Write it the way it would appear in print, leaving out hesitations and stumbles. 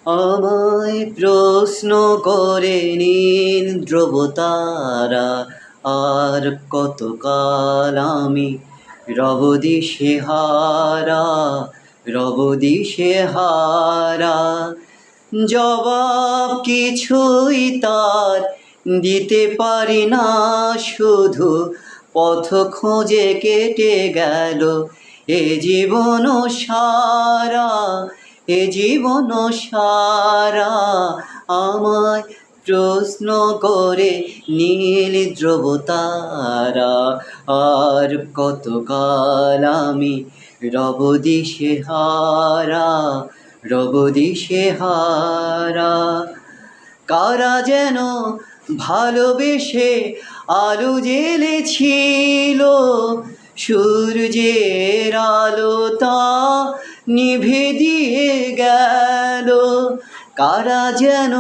আমায় প্রশ্ন করে নীল ধ্রুবতারা, আর কতকাল আমি রব দিশেহারা, রব দিশেহারা। জবাব কিছুই তার দিতে পারি না, শুধু পথ খুঁজে কেটে গেল এ জীবন সারা, এ জীবন সারা। আমায় প্রশ্ন করে নীল ধ্রুবতারা, আর কতকাল আমি রব দিশেহারা, রব দিশেহারা। কারা যেন ভালোবেসে আলো জ্বেলেছিল, সূর্যের আলো তা নিভে দিয়ে গেল। কারা যেন